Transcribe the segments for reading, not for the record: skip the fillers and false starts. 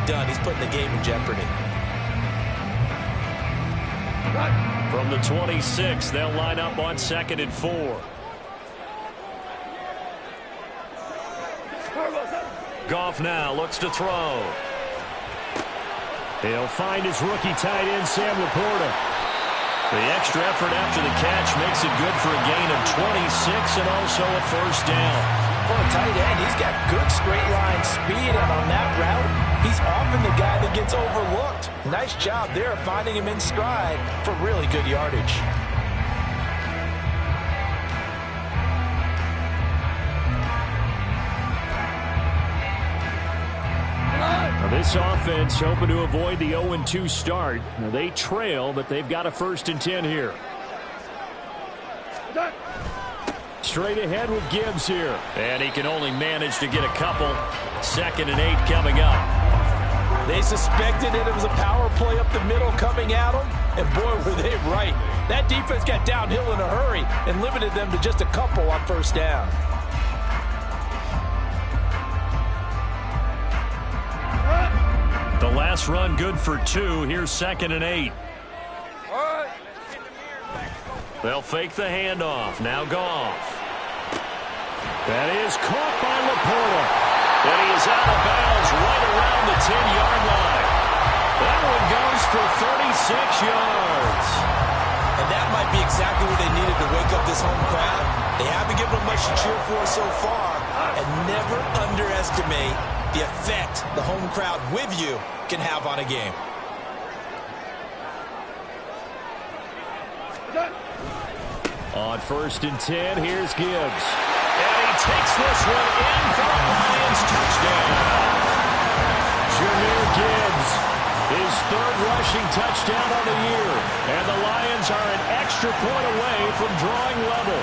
done. He's putting the game in jeopardy. From the 26, they'll line up on 2nd and 4. Goff now looks to throw. He'll find his rookie tight end, Sam Laporta. The extra effort after the catch makes it good for a gain of 26 and also a first down. For a tight end, he's got good straight line speed, and on that route, he's often the guy that gets overlooked. Nice job there finding him in stride for really good yardage. Now this offense hoping to avoid the 0-2 start. Now they trail, but they've got a 1st and 10 here. Straight ahead with Gibbs here. And he can only manage to get a couple. 2nd and 8 coming up. They suspected that it was a power play up the middle coming at them, and boy, were they right. That defense got downhill in a hurry and limited them to just a couple on 1st down. The last run good for 2. Here's 2nd and 8. They'll fake the handoff. Now Goff. That is caught by Laporta. And he is out of bounds right around the 10-yard line. That one goes for 36 yards. And that might be exactly what they needed to wake up this home crowd. They haven't given them much to cheer for so far. And never underestimate the effect the home crowd with you can have on a game. On 1st and 10, here's Gibbs. And he takes this one in for a Lions touchdown. Jahmyr Gibbs, his 3rd rushing touchdown of the year. And the Lions are an extra point away from drawing level.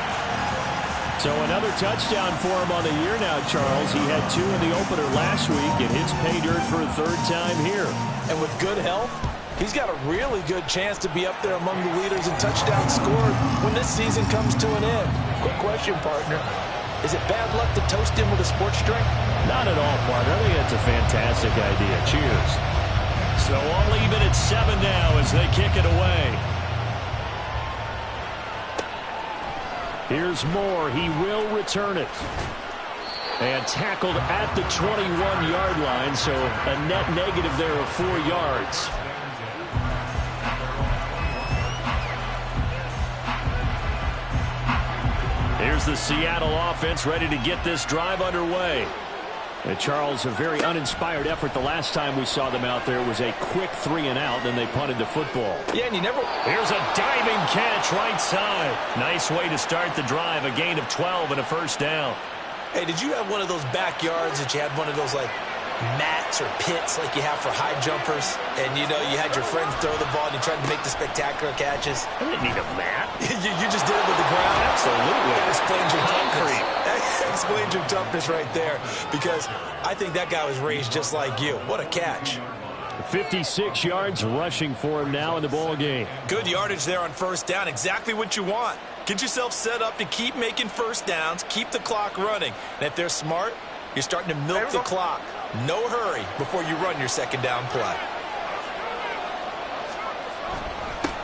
So another touchdown for him on the year now, Charles. He had 2 in the opener last week, and hits pay dirt for a 3rd time here. And with good health, he's got a really good chance to be up there among the leaders in touchdowns scored when this season comes to an end. Quick question, partner. Is it bad luck to toast him with a sports drink? Not at all, partner. I think that's a fantastic idea. Cheers. So all even at 7 now as they kick it away. Here's Moore. He will return it. And tackled at the 21-yard line, so a net negative there of 4 yards. Here's the Seattle offense ready to get this drive underway. And Charles, a very uninspired effort the last time we saw them out there was a quick 3-and-out, then they punted the football. Yeah, and you never... Here's a diving catch right side. Nice way to start the drive, a gain of 12 and a first down. Hey, did you have one of those backyards that you had one of those, like, mats or pits like you have for high jumpers? And, you know, you had your friends throw the ball and you tried to make the spectacular catches? I didn't need a mat. you just did it with the ground? Absolutely. That explains your concrete. That explains your toughness right there, because I think that guy was raised just like you. What a catch. 56 yards rushing for him now in the ball game. Good yardage there on 1st down. Exactly what you want. Get yourself set up to keep making 1st downs, keep the clock running. And if they're smart, you're starting to milk the clock. No hurry before you run your 2nd down play.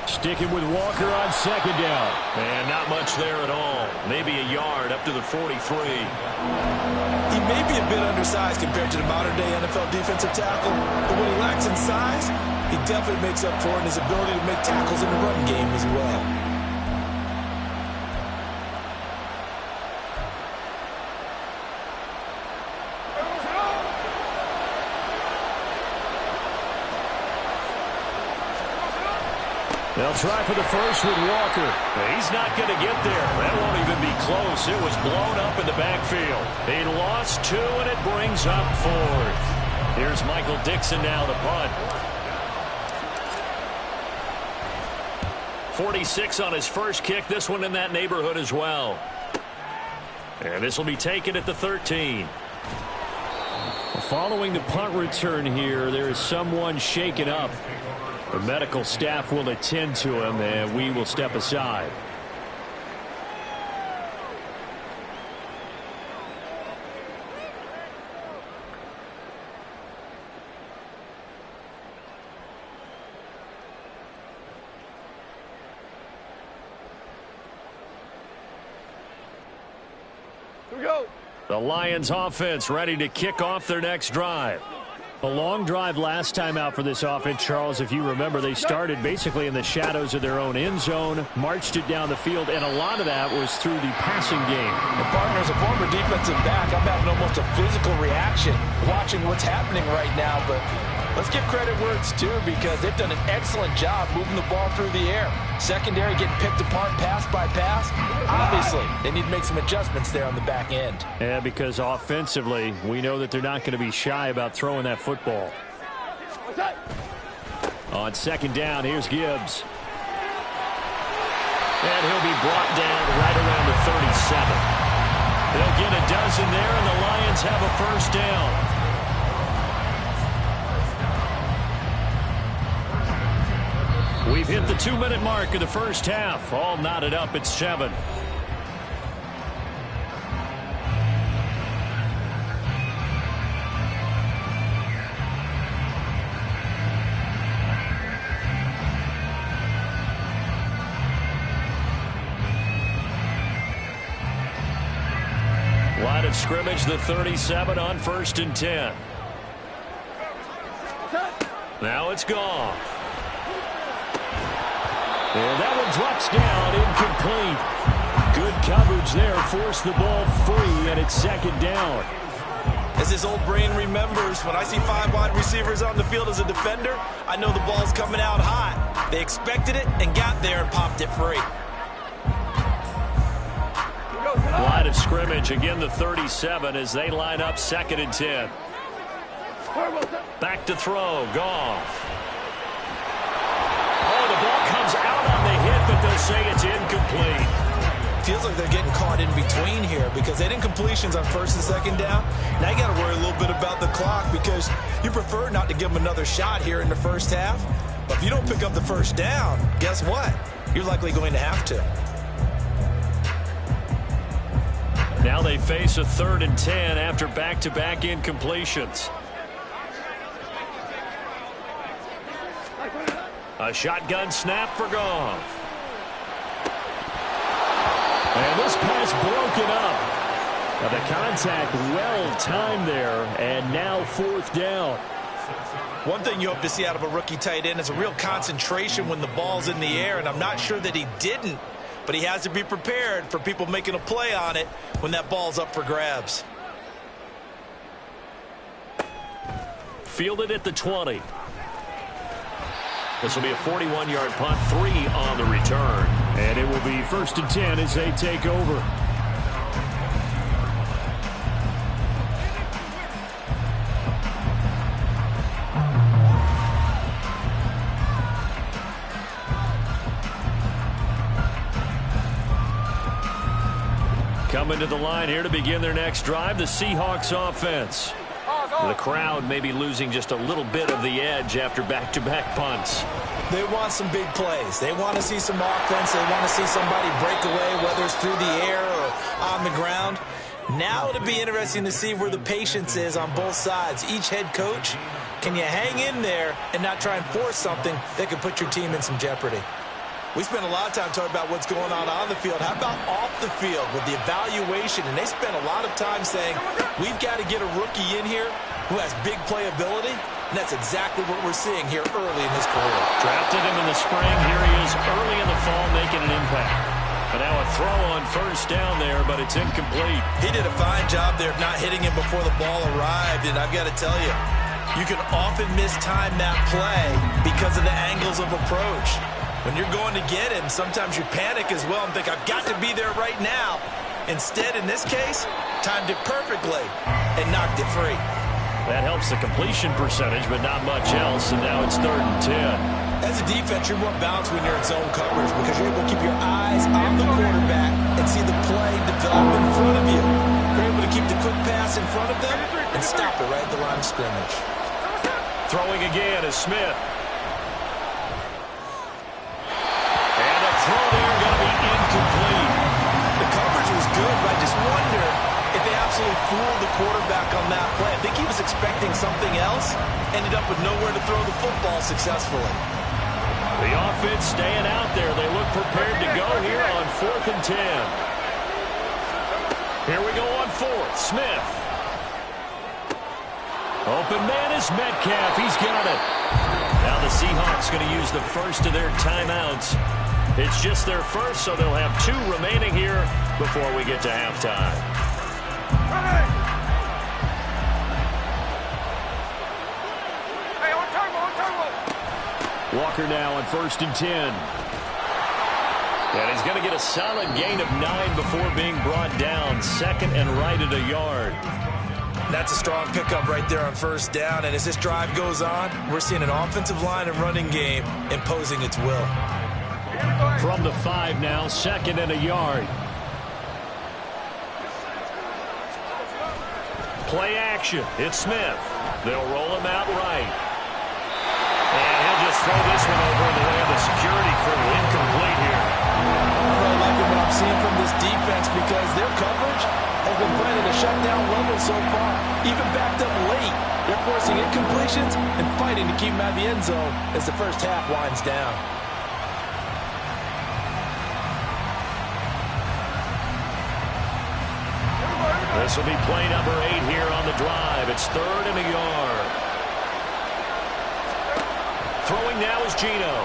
Sticking with Walker on 2nd down. And not much there at all. Maybe a yard up to the 43. He may be a bit undersized compared to the modern-day NFL defensive tackle, but what he lacks in size, he definitely makes up for in his ability to make tackles in the run game as well. They'll try for the first with Walker. He's not going to get there. That won't even be close. It was blown up in the backfield. He lost 2, and it brings up 4th. Here's Michael Dixon now to punt. 46 on his first kick. This one in that neighborhood as well. And this will be taken at the 13. Following the punt return here, there is someone shaken up. The medical staff will attend to him, and we will step aside. The Lions offense ready to kick off their next drive. A long drive last time out for this offense, Charles. If you remember, they started basically in the shadows of their own end zone, marched it down the field, and a lot of that was through the passing game. And partner, as a former defensive back, I'm having almost a physical reaction watching what's happening right now. But let's give credit where it's due, because they've done an excellent job moving the ball through the air. Secondary getting picked apart pass by pass. Obviously, they need to make some adjustments there on the back end. Yeah, because offensively, we know that they're not going to be shy about throwing that football. On second down, here's Gibbs. And he'll be brought down right around the 37. They'll get a dozen there, and the Lions have a first down. We've hit the 2-minute mark of the first half. All knotted up at 7. Line of scrimmage, the 37 on 1st and 10. Now it's Goff. And that one drops down, incomplete. Good coverage there, forced the ball free, and it's second down. As his old brain remembers, when I see 5 wide receivers on the field as a defender, I know the ball's coming out hot. They expected it and got there and popped it free. Line of scrimmage, again the 37 as they line up 2nd and 10. Back to throw, Goff. Oh, the ball comes out on the hit, but they'll say it's incomplete. Feels like they're getting caught in between here, because they didn't completions on 1st and 2nd down. Now you got to worry a little bit about the clock, because you prefer not to give them another shot here in the first half. But if you don't pick up the first down, guess what? You're likely going to have to. Now they face a 3rd and 10 after back-to-back incompletions. A shotgun snap for Goff. And this pass broken up. Now the contact well-timed there, and now 4th down. One thing you hope to see out of a rookie tight end is a real concentration when the ball's in the air, and I'm not sure that he didn't, but he has to be prepared for people making a play on it when that ball's up for grabs. Fielded at the 20. This will be a 41-yard punt, 3 on the return. And it will be 1st and 10 as they take over. Coming to the line here to begin their next drive, the Seahawks offense. The crowd may be losing just a little bit of the edge after back-to-back punts. They want some big plays. They want to see some offense. They want to see somebody break away, whether it's through the air or on the ground. Now it'll be interesting to see where the patience is on both sides. Each head coach, can you hang in there and not try and force something that could put your team in some jeopardy? We spent a lot of time talking about what's going on the field. How about off the field with the evaluation? And they spent a lot of time saying, we've got to get a rookie in here who has big playability. And that's exactly what we're seeing here early in his career. Drafted him in the spring. Here he is early in the fall making an impact. But now a throw on 1st down there, but it's incomplete. He did a fine job there of not hitting him before the ball arrived. And I've got to tell you, you can often mistime that play because of the angles of approach. When you're going to get him, sometimes you panic as well and think, I've got to be there right now. Instead, in this case, timed it perfectly and knocked it free. That helps the completion percentage, but not much else, and now it's 3rd and 10. As a defense, you're more balanced when you're in zone coverage because you're able to keep your eyes on the quarterback and see the play develop in front of you. You're able to keep the quick pass in front of them and stop it right at the line of scrimmage. Throwing again is Smith. Throw there going to be incomplete. The coverage was good, but I just wonder if they absolutely fooled the quarterback on that play. I think he was expecting something else, ended up with nowhere to throw the football successfully. The offense staying out there. They look prepared to go here on 4th and 10. Here we go on fourth. Smith. Open man is Metcalf. He's got it. Now the Seahawks going to use the first of their timeouts. It's just their first, so they'll have 2 remaining here before we get to halftime. Walker now on 1st and 10. And he's going to get a solid gain of 9 before being brought down. Second and right at a yard. That's a strong pickup right there on 1st down. And as this drive goes on, we're seeing an offensive line and running game imposing its will. From the 5 now, 2nd and a yard. Play action. It's Smith. They'll roll him out right. And he'll just throw this one over in the way of the security crew. Incomplete here. I'm really liking what I'm seeing from this defense because their coverage has been playing at a shutdown level so far. Even backed up late, they're forcing incompletions and fighting to keep them out of the end zone as the first half winds down. This will be play number 8 here on the drive. It's 3rd and a yard. Throwing now is Geno.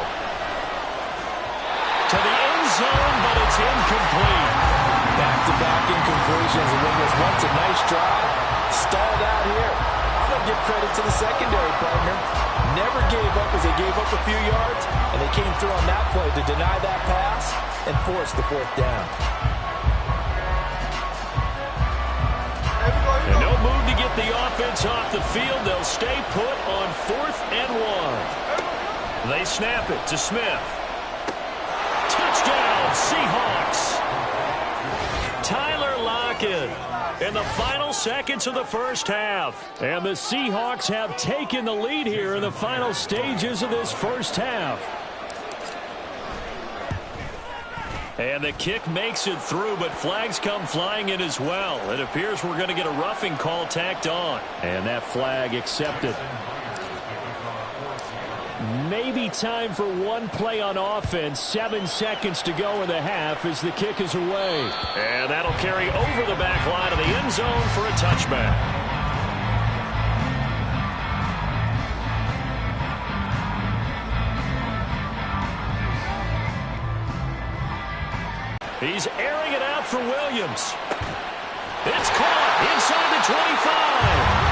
To the end zone, but it's incomplete. Back-to-back incompletions, and when was once a nice drive, stalled out here. I'm going to give credit to the secondary partner. Never gave up as they gave up a few yards, and they came through on that play to deny that pass and force the 4th down. And no move to get the offense off the field. They'll stay put on 4th and 1. They snap it to Smith. Touchdown, Seahawks. Tyler Lockett in the final seconds of the first half. And the Seahawks have taken the lead here in the final stages of this first half. And the kick makes it through, but flags come flying in as well. It appears we're going to get a roughing call tacked on. And that flag accepted. Maybe time for one play on offense. 7 seconds to go in the half as the kick is away. And that'll carry over the back line of the end zone for a touchback. He's airing it out for Williams. It's caught inside the 25.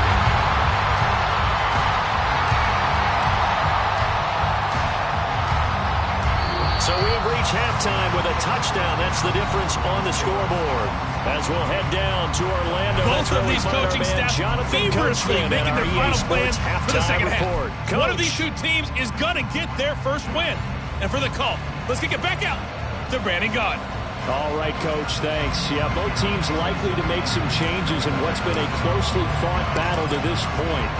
So we have reached halftime with a touchdown. That's the difference on the scoreboard. As we'll head down to Orlando. Both of these coaching staffs feverishly making their final plans for the second half. One of these 2 teams is going to get their first win. And for the call, let's kick it back out to Brandon Gaudin. All right, Coach, thanks. Yeah, both teams likely to make some changes in what's been a closely fought battle to this point.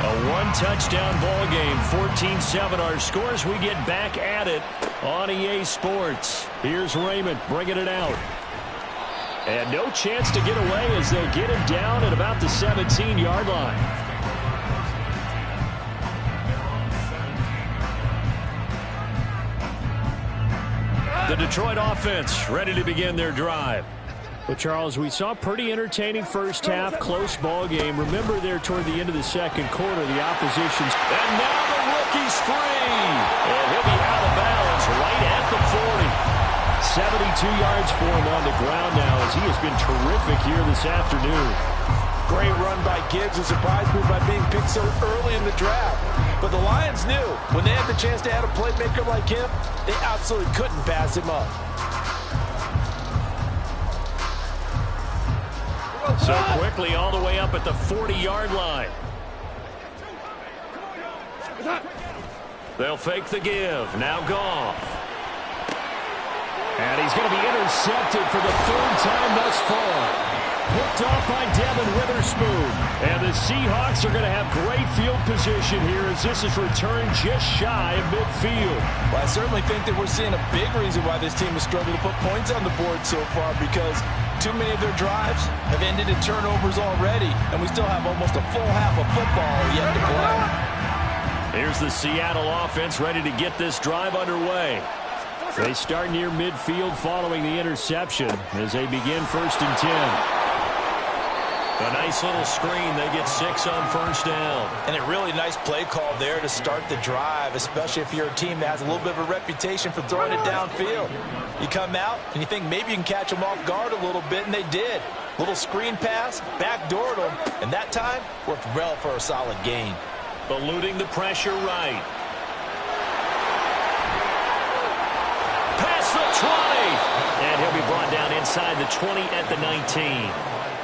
A 1-touchdown ball game, 14-7 our scores. We get back at it on EA Sports. Here's Raymond bringing it out. And no chance to get away as they'll get him down at about the 17-yard line. The Detroit offense ready to begin their drive. Well, Charles, we saw a pretty entertaining first half, close ball game. Remember there toward the end of the second quarter, the opposition's... And now the rookie's free. And he'll be out of bounds right at the 40. 72 yards for him on the ground now as he has been terrific here this afternoon. Great run by Gibbs, a surprise move by being picked so early in the draft. But the Lions knew when they had the chance to add a playmaker like him, they absolutely couldn't pass him up. So quickly all the way up at the 40-yard line. They'll fake the give. Now Goff. And he's going to be intercepted for the 3rd time thus far. Picked off by Devin Witherspoon. And the Seahawks are going to have great field position here as this is returned just shy of midfield. Well, I certainly think that we're seeing a big reason why this team has struggled to put points on the board so far, because too many of their drives have ended in turnovers already, and we still have almost a full half of football yet to play. Here's the Seattle offense ready to get this drive underway. They start near midfield following the interception as they begin 1st and 10. A nice little screen. They get 6 on first down. And a really nice play call there to start the drive, especially if you're a team that has a little bit of a reputation for throwing it downfield. You come out and you think maybe you can catch them off guard a little bit, and they did. Little screen pass, backdoored them, and that time worked well for a solid gain. Eluding the pressure right. Past the 20. And he'll be brought down inside the 20 at the 19.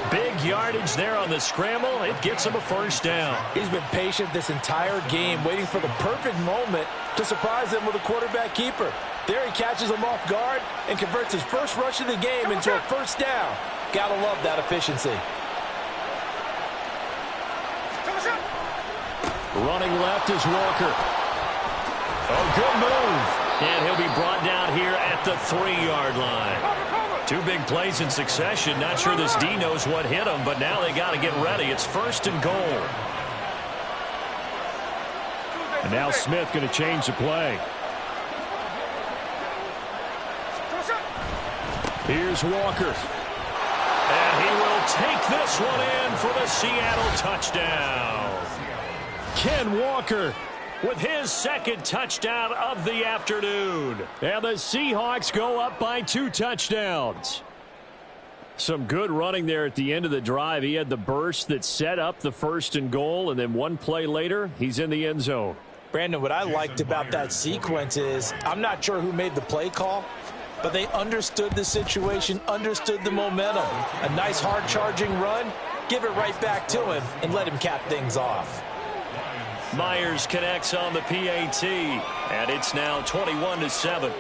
Big yardage there on the scramble. It gets him a first down. He's been patient this entire game, waiting for the perfect moment to surprise them with a quarterback keeper. There he catches him off guard and converts his first rush of the game into a first down. Gotta love that efficiency. Running left is Walker. Oh, good move. And he'll be brought down here at the 3-yard line. 2 big plays in succession. Not sure this D knows what hit him, but now they got to get ready. It's first and goal. And now Smith going to change the play. Here's Walker. And he will take this one in for the Seattle touchdown. Ken Walker with his second touchdown of the afternoon. And the Seahawks go up by 2 touchdowns. Some good running there at the end of the drive. He had the burst that set up the first and goal, and then 1 play later, he's in the end zone. Brandon, what I liked about that sequence is I'm not sure who made the play call, but they understood the situation, understood the momentum. A nice hard-charging run, give it right back to him, and let him cap things off. Myers connects on the PAT, and it's now 21-7.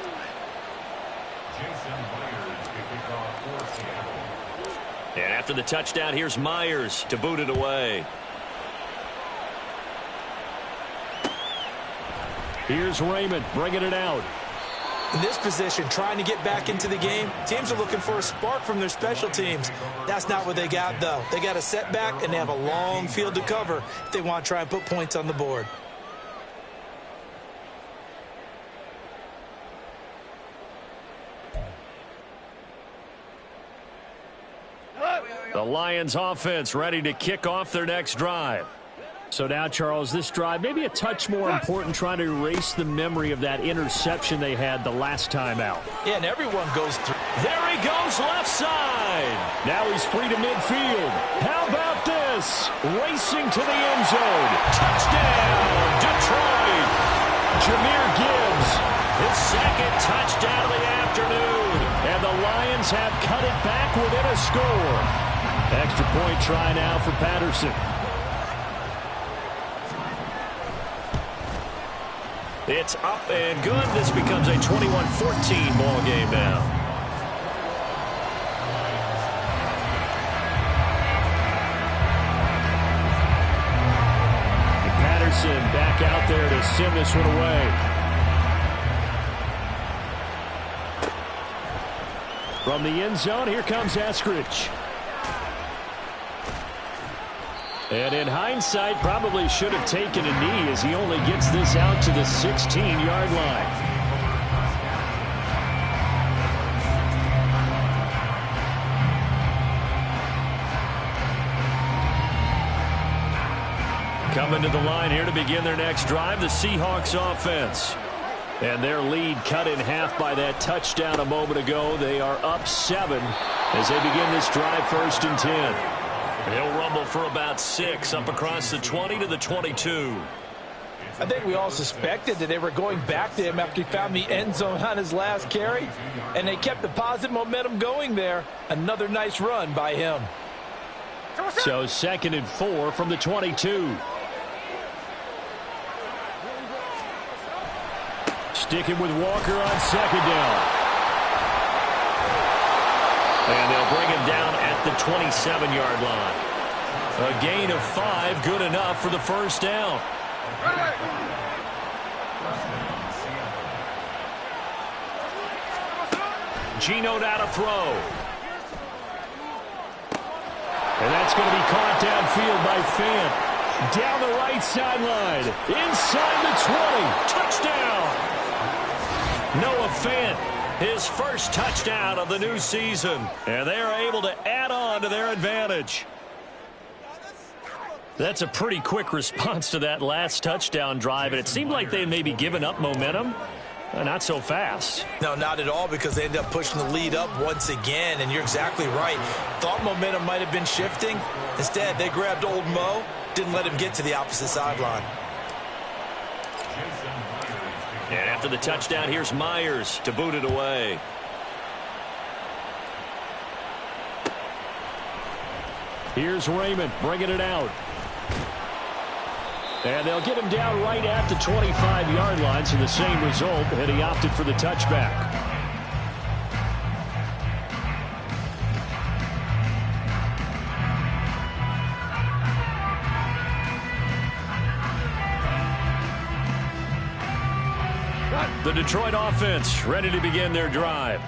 And after the touchdown, here's Myers to boot it away. Here's Raymond bringing it out. In this position, trying to get back into the game, teams are looking for a spark from their special teams. That's not what they got, though. They got a setback, and they have a long field to cover if they want to try and put points on the board. The Lions offense ready to kick off their next drive. So now, Charles, this drive maybe a touch more important, trying to erase the memory of that interception they had the last time out. Yeah, and everyone goes through. There he goes left side. Now he's free to midfield. How about this? Racing to the end zone. Touchdown, Detroit. Jahmyr Gibbs, his second touchdown of the afternoon. And the Lions have cut it back within a score. Extra point try now for Patterson. It's up and good. This becomes a 21-14 ball game now. And Patterson back out there to send this one away. From the end zone, here comes Eskridge. And in hindsight, probably should have taken a knee as he only gets this out to the 16-yard line. Coming to the line here to begin their next drive, the Seahawks offense. And their lead cut in half by that touchdown a moment ago. They are up 7 as they begin this drive, 1st and 10. They'll rumble for about 6 up across the 20 to the 22. I think we all suspected that they were going back to him after he found the end zone on his last carry, and they kept the positive momentum going there. Another nice run by him. So 2nd and 4 from the 22. Sticking with Walker on 2nd down. And they'll bring him down at the 27-yard line. A gain of 5, good enough for the first down. Geno now to throw. And that's going to be caught downfield by Fant. Down the right sideline. Inside the 20. Touchdown. Noah Fant. His first touchdown of the new season. And they are able to add on to their advantage. That's a pretty quick response to that last touchdown drive, and it seemed like they may be giving up momentum. Not so fast. No, not at all, because they ended up pushing the lead up once again, and you're exactly right. Thought momentum might have been shifting. Instead, they grabbed Old Mo, didn't let him get to the opposite sideline. And after the touchdown, here's Myers to boot it away. Here's Raymond bringing it out. And they'll get him down right at the 25-yard line, so the same result, and he opted for the touchback. The Detroit offense ready to begin their drive.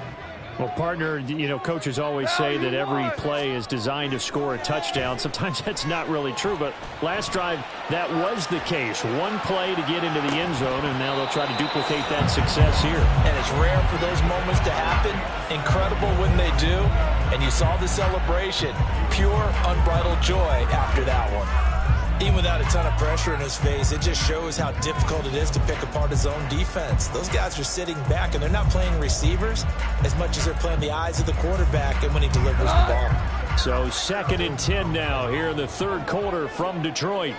Well, partner, coaches always say that every play is designed to score a touchdown. Sometimes that's not really true, but last drive, that was the case. One play to get into the end zone, and now they'll try to duplicate that success here. And it's rare for those moments to happen. Incredible when they do. And you saw the celebration. Pure, unbridled joy after that one. Even without a ton of pressure in his face, it just shows how difficult it is to pick apart his own defense. Those guys are sitting back, and they're not playing receivers as much as they're playing the eyes of the quarterback and when he delivers the ball. So 2nd and 10 now here in the third quarter from Detroit.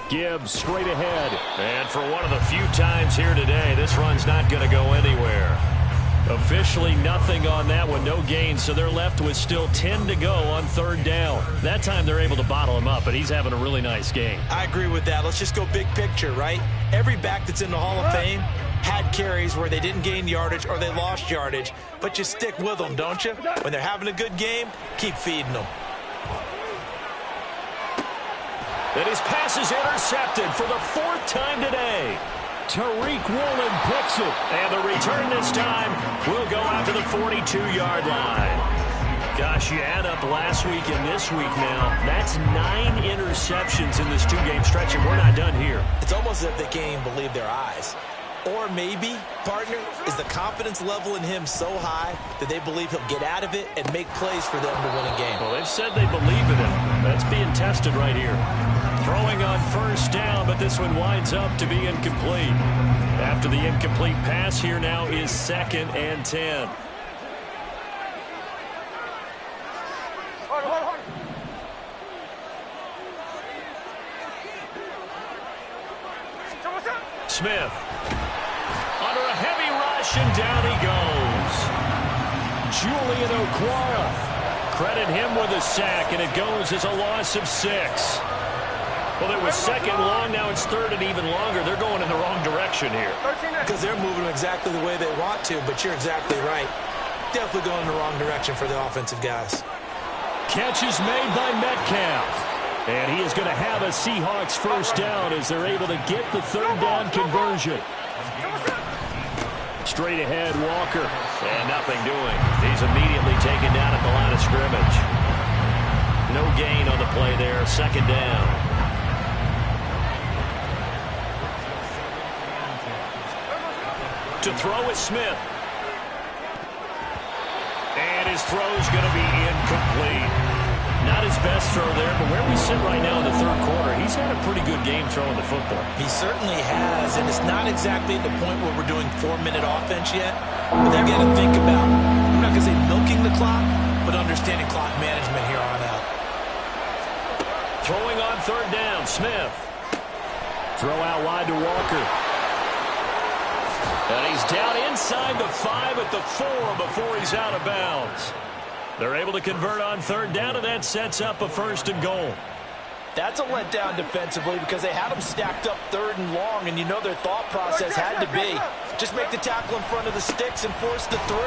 Gibbs straight ahead. And for one of the few times here today, this run's not going to go anywhere. Officially nothing on that one, no gain, so they're left with still 10 to go on 3rd down. That time they're able to bottle him up, but he's having a really nice game. I agree with that. Let's just go big picture, right? Every back that's in the Hall of Fame had carries where they didn't gain yardage or they lost yardage, but you stick with them, don't you? When they're having a good game, keep feeding them. And his pass is intercepted for the 4th time today. Tariq Woolen picks it, and the return this time will go out to the 42-yard line. Gosh, you add up last week and this week now, that's 9 interceptions in this 2-game stretch, and we're not done here. It's almost as if they can't even believe their eyes. Or maybe, partner, is the confidence level in him so high that they believe he'll get out of it and make plays for them to win a game. Well, they've said they believe in him. That's being tested right here. Throwing on 1st down, but this one winds up to be incomplete. After the incomplete pass, here now is 2nd and 10. Smith. Under a heavy rush, and down he goes. Julian Okwara. Credit him with a sack, and it goes as a loss of 6. Well, it was 2nd long, now it's 3rd and even longer. They're going in the wrong direction here. Because they're moving exactly the way they want to, but you're exactly right. Definitely going in the wrong direction for the offensive guys. Catch is made by Metcalf. And he is going to have a Seahawks 1st down as they're able to get the 3rd down conversion. Straight ahead, Walker. And nothing doing. He's immediately taken down at the line of scrimmage. No gain on the play there. 2nd down. To throw is Smith. And his throw's going to be incomplete. Not his best throw there, but where we sit right now in the 3rd quarter, he's had a pretty good game throwing the football. He certainly has, and it's not exactly at the point where we're doing 4-minute offense yet, but they've got to think about, I'm not going to say milking the clock, but understanding clock management here on out. Throwing on 3rd down, Smith. Throw out wide to Walker. And he's down inside the 5 at the 4 before he's out of bounds. They're able to convert on 3rd down, and that sets up a 1st and goal. That's a letdown defensively because they had them stacked up 3rd and long, and you know their thought process had to be just make the tackle in front of the sticks and force the 3.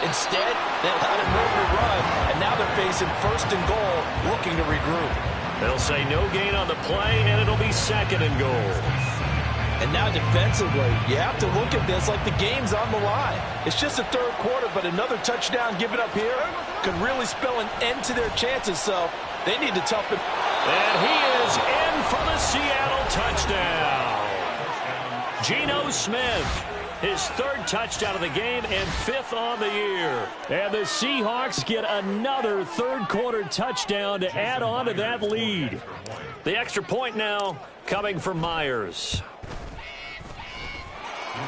Instead, they allowed him room to run, and now they're facing 1st and goal, looking to regroup. They'll say no gain on the play, and it'll be 2nd and goal. And now defensively, you have to look at this like the game's on the line. It's just the 3rd quarter, but another touchdown given up here could really spell an end to their chances, so they need to toughen. And he is in for the Seattle touchdown. Geno Smith his 3rd touchdown of the game and 5th on the year. And the Seahawks get another 3rd quarter touchdown to add on to that lead. The extra point now coming from Myers.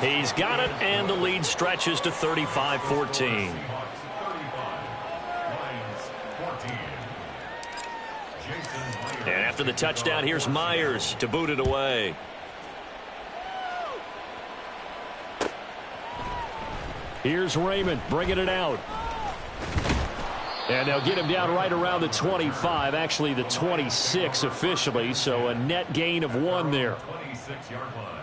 He's got it, and the lead stretches to 35-14. And after the touchdown, here's Myers to boot it away. Here's Raymond bringing it out. And they'll get him down right around the 25, actually the 26 officially, so a net gain of 1 there. 26-yard line.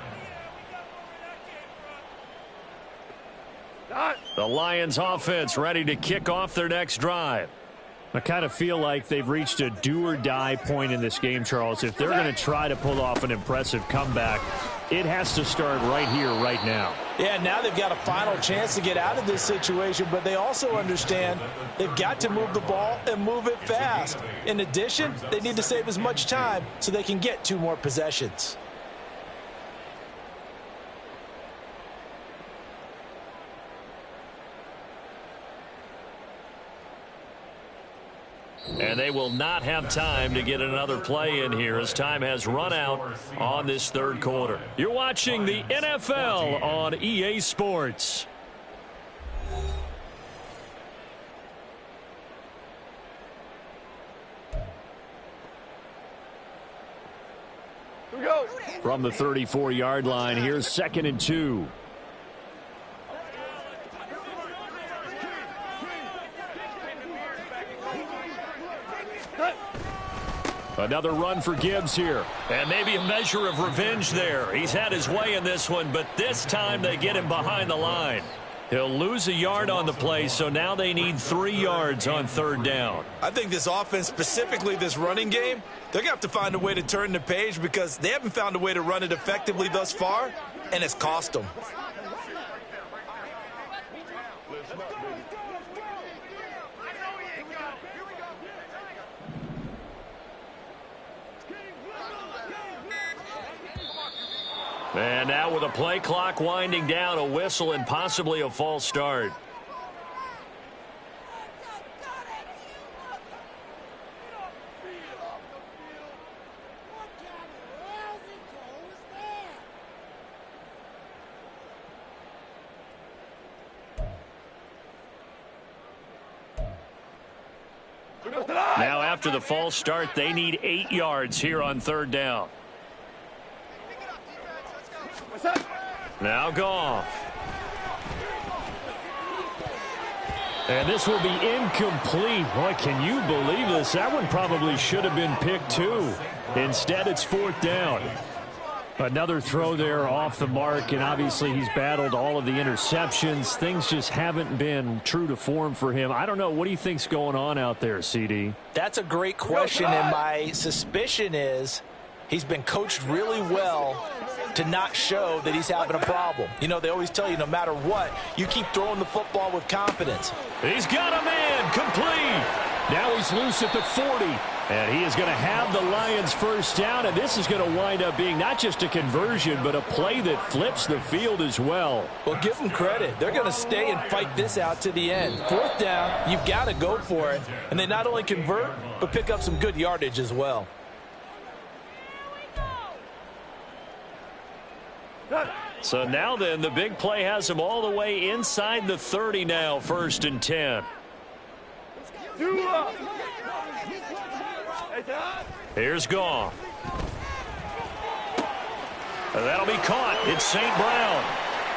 The Lions offense ready to kick off their next drive. I kind of feel like they've reached a do-or-die point in this game, Charles. If they're going to try to pull off an impressive comeback, it has to start right here, right now. Yeah, now they've got a final chance to get out of this situation, but they also understand they've got to move the ball and move it fast. In addition, they need to save as much time so they can get 2 more possessions. And they will not have time to get another play in here as time has run out on this 3rd quarter. You're watching the NFL on EA Sports. Here we go. From the 34-yard line, here's 2nd and 2. Another run for Gibbs here. And maybe a measure of revenge there. He's had his way in this one, but this time they get him behind the line. He'll lose a yard on the play, so now they need 3 yards on 3rd down. I think this offense, specifically this running game, they're going to have to find a way to turn the page because they haven't found a way to run it effectively thus far, and it's cost them. And now with a play clock winding down, a whistle and possibly a false start. Now after the false start, they need 8 yards here on 3rd down. Now Goff. And this will be incomplete. Boy, can you believe this? That one probably should have been picked too. Instead, it's 4th down. Another throw there off the mark, and obviously he's battled all of the interceptions. Things just haven't been true to form for him. I don't know. What do you think's going on out there, CD? That's a great question, and my suspicion is he's been coached really well to not show that he's having a problem. You know, they always tell you no matter what, you keep throwing the football with confidence. He's got a man, complete. Now he's loose at the 40. And he is going to have the Lions first down, and this is going to wind up being not just a conversion, but a play that flips the field as well. Well, give them credit. They're going to stay and fight this out to the end. 4th down, you've got to go for it. And they not only convert, but pick up some good yardage as well. So now then, the big play has him all the way inside the 30 now, 1st and 10. Here's Goff. That'll be caught. It's St. Brown.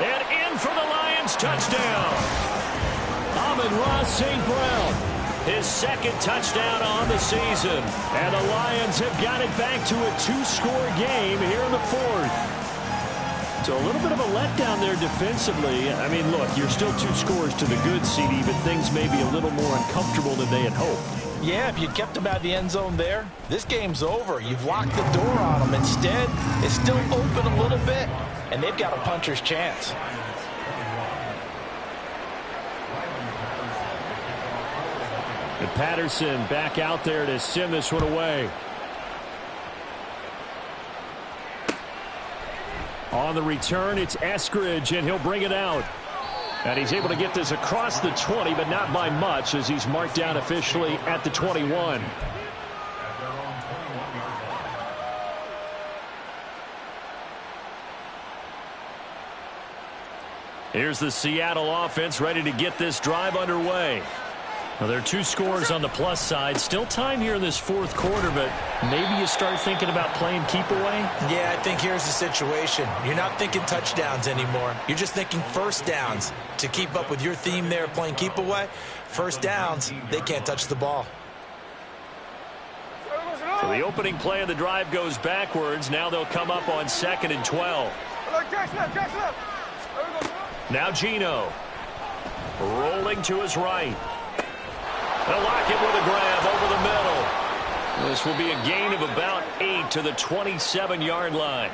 And in for the Lions touchdown. Amon-Ra St. Brown. His 2nd touchdown on the season. And the Lions have got it back to a 2-score game here in the 4th. So a little bit of a letdown there defensively. I mean, look, you're still 2 scores to the good, CD, but things may be a little more uncomfortable than they had hoped. Yeah, if you kept him out of the end zone there, this game's over. You've locked the door on them. Instead, it's still open a little bit, and they've got a puncher's chance. And Patterson back out there to send this one away. On the return, it's Eskridge, and he'll bring it out. And he's able to get this across the 20, but not by much, as he's marked down officially at the 21. Here's the Seattle offense ready to get this drive underway. Well, there are 2 scores on the plus side. Still time here in this fourth quarter, but maybe you start thinking about playing keep away? Yeah, I think here's the situation. You're not thinking touchdowns anymore. You're just thinking first downs. To keep up with your theme there, playing keep away, first downs, they can't touch the ball. So the opening play of the drive goes backwards. Now they'll come up on 2nd and 12. Now Geno. Rolling to his right. They'll lock it with a grab over the middle. This will be a gain of about 8 to the 27-yard line.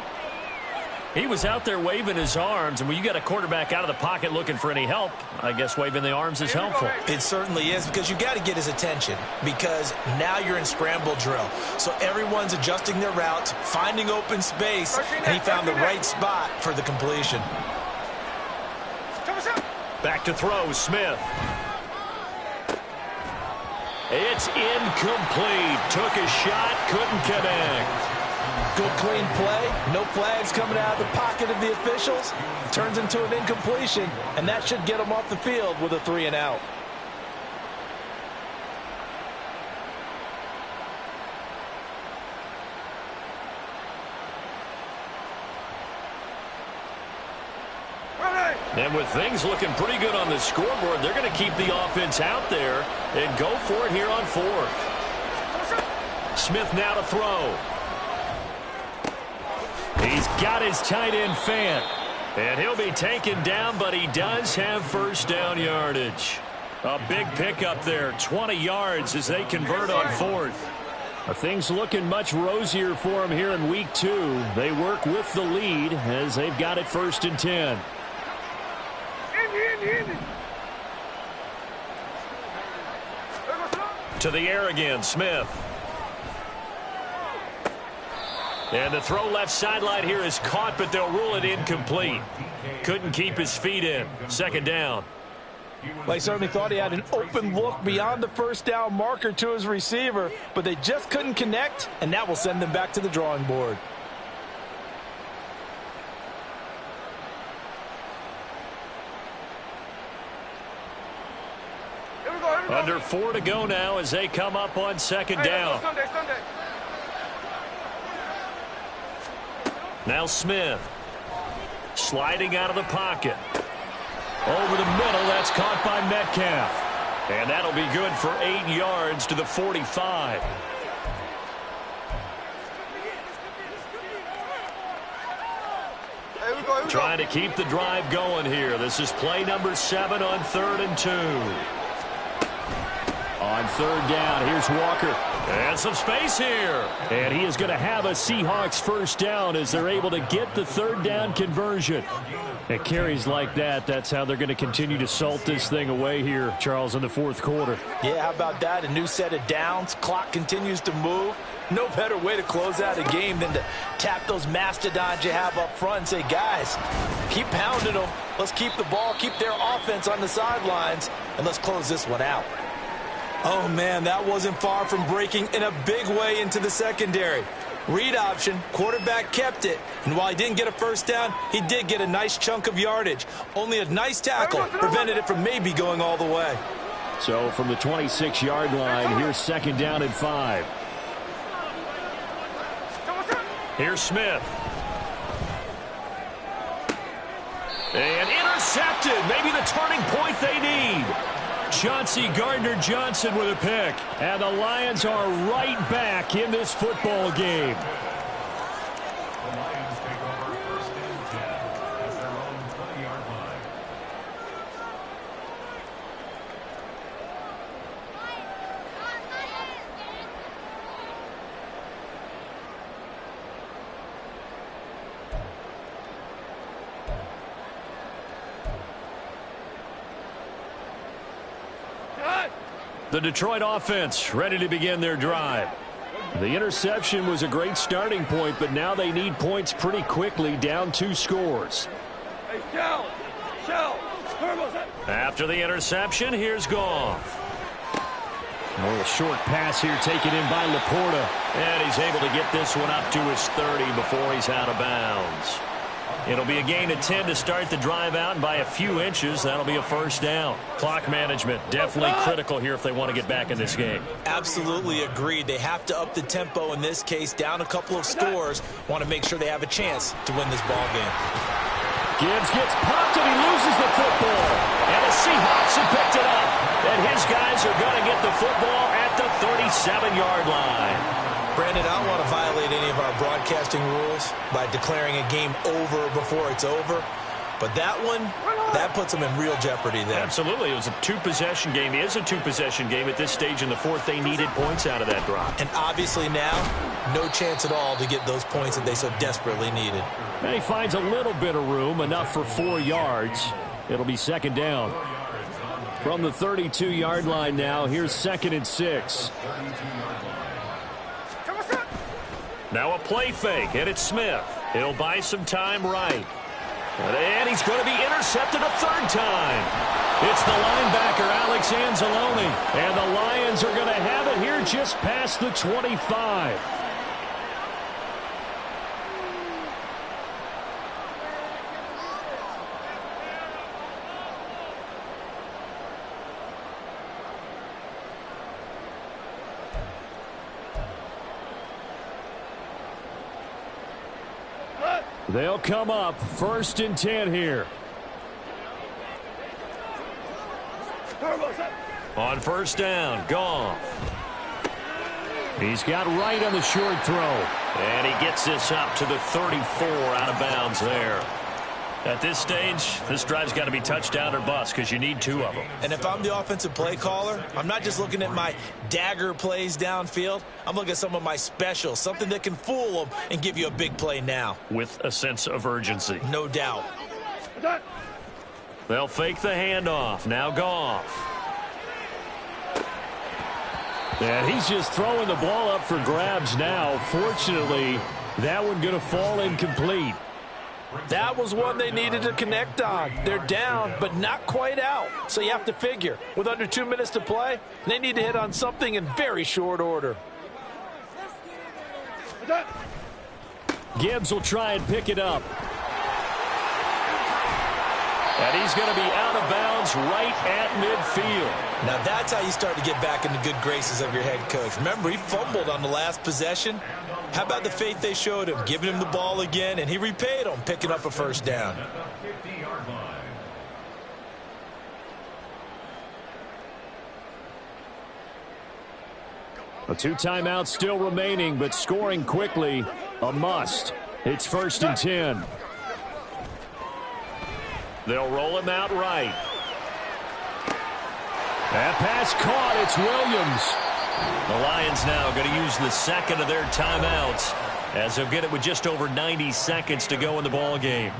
He was out there waving his arms, and when you got a quarterback out of the pocket looking for any help, I guess waving the arms is helpful. It certainly is, because you got to get his attention, because now you're in scramble drill. So everyone's adjusting their routes, finding open space, and he found the right spot for the completion. Back to throw, Smith. It's incomplete. Took a shot, couldn't connect. Good clean play. No flags coming out of the pocket of the officials. Turns into an incompletion, and that should get him off the field with a 3 and out. And with things looking pretty good on the scoreboard, they're going to keep the offense out there and go for it here on 4th. Smith now to throw. He's got his tight end Fant. And he'll be taken down, but he does have first down yardage. A big pickup there, 20 yards as they convert on 4th. Things looking much rosier for them here in week 2. They work with the lead as they've got it 1st and 10. To the air again, Smith. And the throw left sideline here is caught, but they'll rule it incomplete. Couldn't keep his feet in. 2nd down. They certainly thought he had an open look beyond the first down marker to his receiver, but they just couldn't connect, and that will send them back to the drawing board. Under 4 to go now as they come up on 2nd down. Now Smith. Sliding out of the pocket. Over the middle, that's caught by Metcalf. And that'll be good for 8 yards to the 45. Trying to keep the drive going here. This is play number 7 on 3rd and 2. On 3rd down, here's Walker. And some space here. And he is going to have a Seahawks first down as they're able to get the 3rd down conversion. At carries like that, that's how they're going to continue to salt this thing away here, Charles, in the 4th quarter. Yeah, how about that? A new set of downs. Clock continues to move. No better way to close out a game than to tap those mastodons you have up front and say, guys, keep pounding them. Let's keep the ball, keep their offense on the sidelines, and let's close this one out. Oh, man, that wasn't far from breaking in a big way into the secondary. Read option, quarterback kept it, and while he didn't get a first down, he did get a nice chunk of yardage. Only a nice tackle prevented it from maybe going all the way. So from the 26-yard line, here's 2nd down and 5. Here's Smith. And intercepted. Maybe the turning point they need. Chauncey Gardner-Johnson with a pick. And the Lions are right back in this football game. The Lions take over 1st and 10 at their own 20-yard line. The Detroit offense ready to begin their drive. The interception was a great starting point, but now they need points pretty quickly, down 2 scores. After the interception, here's Goff. A little short pass here taken in by Laporta. And he's able to get this one up to his 30 before he's out of bounds. It'll be a gain of 10 to start the drive out, and by a few inches, that'll be a first down. Clock management definitely critical here if they want to get back in this game. Absolutely agreed. They have to up the tempo in this case, down a couple of scores. Want to make sure they have a chance to win this ball game. Gibbs gets popped and he loses the football. And the Seahawks have picked it up. And his guys are going to get the football at the 37-yard line. Brandon, I don't want to violate any of our broadcasting rules by declaring a game over before it's over. But that one, that puts them in real jeopardy there. Absolutely. It was a 2-possession game. It is a 2-possession game at this stage in the fourth. They needed points out of that drive. And obviously now, no chance at all to get those points that they so desperately needed. And he finds a little bit of room, enough for 4 yards. It'll be second down. From the 32-yard line now, here's 2nd and 6. Now a play fake, and it's Smith. He'll buy some time right. And he's going to be intercepted a 3rd time. It's the linebacker, Alex Anzalone. And the Lions are going to have it here just past the 25. They'll come up 1st and 10 here. On 1st down, Goff. He's got right on the short throw. And he gets this up to the 34 out of bounds there. At this stage, this drive's got to be touchdown or bust because you need 2 of them. And if I'm the offensive play caller, I'm not just looking at my dagger plays downfield. I'm looking at some of my specials, something that can fool them and give you a big play now. With a sense of urgency. No doubt. They'll fake the handoff. Now Goff. And he's just throwing the ball up for grabs now. Fortunately, that one going to fall incomplete. That was one they needed to connect on. They're down, but not quite out. So you have to figure, with under 2 minutes to play, they need to hit on something in very short order. Gibbs will try and pick it up. And he's going to be out of bounds right at midfield. Now that's how you start to get back in the good graces of your head coach. Remember, he fumbled on the last possession. How about the faith they showed him, giving him the ball again, and he repaid them, picking up a 1st down. A 2 timeouts still remaining, but scoring quickly, a must. It's 1st and 10. They'll roll him out right. That pass caught. It's Williams. The Lions now going to use the 2nd of their timeouts as they'll get it with just over 90 seconds to go in the ball game.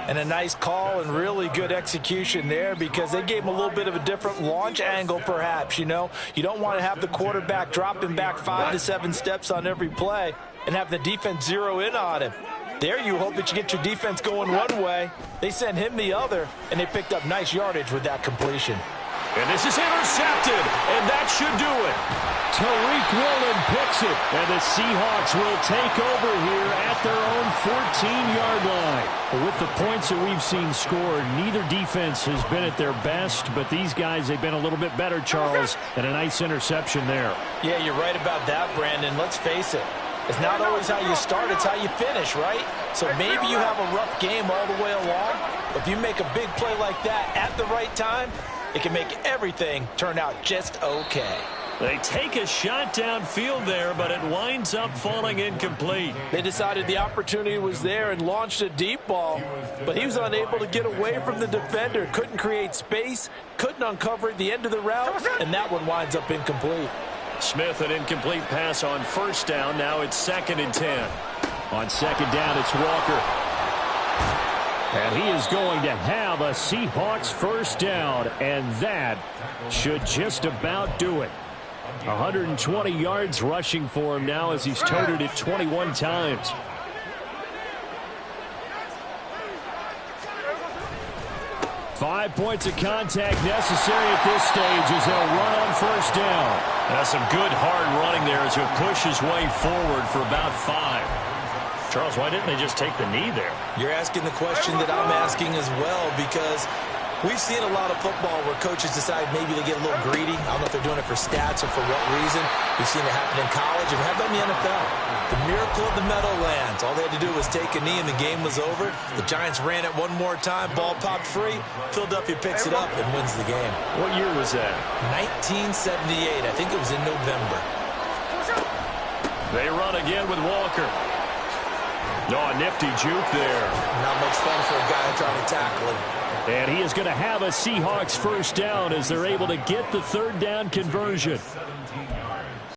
And a nice call and really good execution there because they gave him a little bit of a different launch angle perhaps, you know. You don't want to have the quarterback dropping back 5 to 7 steps on every play and have the defense zero in on him. There you hope that you get your defense going one way. They sent him the other, and they picked up nice yardage with that completion. And this is intercepted, and that should do it. Tariq Woolen picks it, and the Seahawks will take over here at their own 14-yard line. With the points that we've seen scored, neither defense has been at their best, but these guys, they've been a little bit better, Charles, and a nice interception there. Yeah, you're right about that, Brandon. Let's face it. It's not always how you start, it's how you finish, right? So maybe you have a rough game all the way along, but if you make a big play like that at the right time, it can make everything turn out just okay. They take a shot downfield there, but it winds up falling incomplete. They decided the opportunity was there and launched a deep ball, but he was unable to get away from the defender, couldn't create space, couldn't uncover at the end of the route, and that one winds up incomplete. Smith, an incomplete pass on 1st down. Now it's 2nd and 10. On 2nd down, it's Walker. And he is going to have a Seahawks 1st down, and that should just about do it. 120 yards rushing for him now as he's toted it 21 times. Five points of contact necessary at this stage as they'll run on first down. That's some good hard running there as he'll push his way forward for about 5. Charles, why didn't they just take the knee there? You're asking the question that I'm asking as well, because we've seen a lot of football where coaches decide maybe to get a little greedy. I don't know if they're doing it for stats or for what reason. We've seen it happen in college, and how about in the NFL? The miracle of the Meadowlands. All they had to do was take a knee, and the game was over. The Giants ran it one more time. Ball popped free. Philadelphia picks it up and wins the game. What year was that? 1978. I think it was in November. They run again with Walker. No, a nifty juke there. Not much fun for a guy trying to tackle him. And he is going to have a Seahawks first down as they're able to get the third down conversion.